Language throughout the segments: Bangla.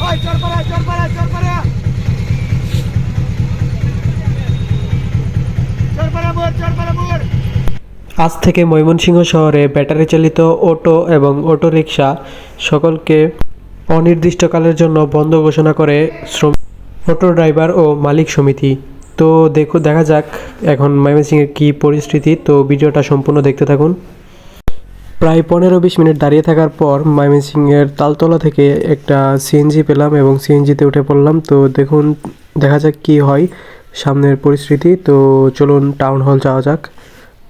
আজ থেকে ময়মনসিংহ শহরে ব্যাটারি চালিত অটো এবং অটোরিকশা সকলকে অনির্দিষ্টকালের জন্য বন্ধ ঘোষণা করে অটো ড্রাইভার ও মালিক সমিতি। তো দেখা যাক এখন ময়মনসিংহের কী পরিস্থিতি। তো ভিডিওটা সম্পূর্ণ দেখতে থাকুন। প্রায় 15-20 মিনিট দাঁড়িয়ে থাকার পর ময়মনসিংহের তালতলা থেকে একটা সিএনজি পেলাম এবং সিএনজিতে উঠে পড়লাম। তো দেখা যাক কি হয় সামনের পরিস্থিতি। তো চলুন টাউন হল যাওয়া যাক।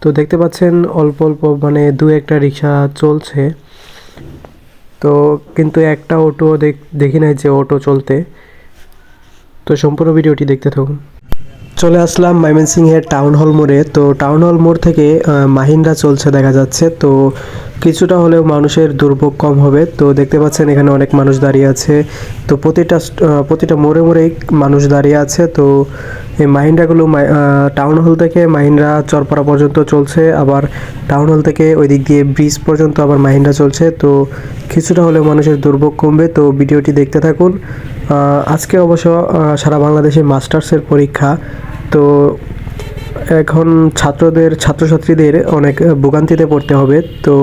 তো দেখতে পাচ্ছেন অল্প অল্প মানে দু একটা রিক্সা চলছে, তো কিন্তু একটা অটো দেখি নাই যে অটো চলতে। তো সম্পূর্ণ ভিডিওটি দেখতে থাকুন। চলে আসলাম ময়মনসিংহের টাউন হল মোড়ে। তো টাউন হল মোড় থেকে মাহিন্দ্রা চলছে দেখা যাচ্ছে। তো কিছুটা হলেও মানুষের দুর্ভোগ কম হবে। তো দেখতে পাচ্ছেন এখানে অনেক মানুষ দাঁড়িয়ে আছে। তো প্রতিটা মোড়ে মোড়েই মানুষ দাঁড়িয়ে আছে। তো এই মাহিন্দ্রাগুলো টাউন হল থেকে মাহিন্দ্রা চরপাড়া পর্যন্ত চলছে, আবার টাউন হল থেকে ওই দিক দিয়ে ব্রিজ পর্যন্ত আবার মাহিন্দ্রা চলছে। তো কিছুটা হলেও মানুষের দুর্ভোগ কমবে। তো ভিডিওটি দেখতে থাকুন। আজকে অবশ্য সারা বাংলাদেশে মাস্টার্সের পরীক্ষা। তো এখন ছাত্রছাত্রীদের অনেক ভোগান্তিতে পড়তে হবে। তো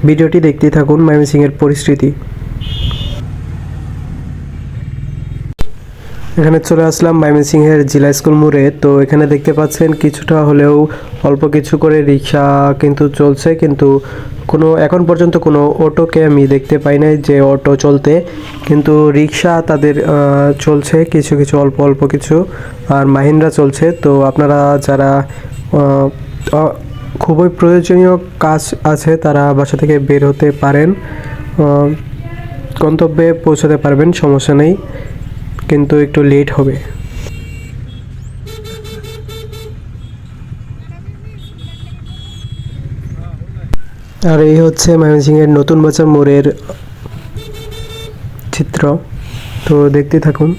ভিডিওটি দেখতেই থাকুন ময়মনসিংহের পরিস্থিতি। এখানে চলে আসলাম ময়মনসিংহের জিলা স্কুল মোড়ে। তো এখানে দেখতে পাচ্ছেন কিছুটা হলেও অল্প কিছু করে রিক্সা কিন্তু চলছে, কিন্তু এখন পর্যন্ত কোনো অটোকে আমি দেখতে পাই নাই যে অটো চলতে। কিন্তু রিক্সা তাদের চলছে কিছু কিছু, অল্প অল্প কিছু, আর মাহিন্দ্রা চলছে। তো আপনারা যারা খুবই প্রয়োজনীয় কাজ আছে তারা বাসা থেকে বের হতে পারেন, গন্তব্যে পৌঁছাতে পারবেন, সমস্যা নেই, কিন্তু একটু লেট হবে। আর এই হচ্ছে ময়মনসিংহের নতুন বাজার মোড়ের চিত্র। তো দেখতে থাকুন।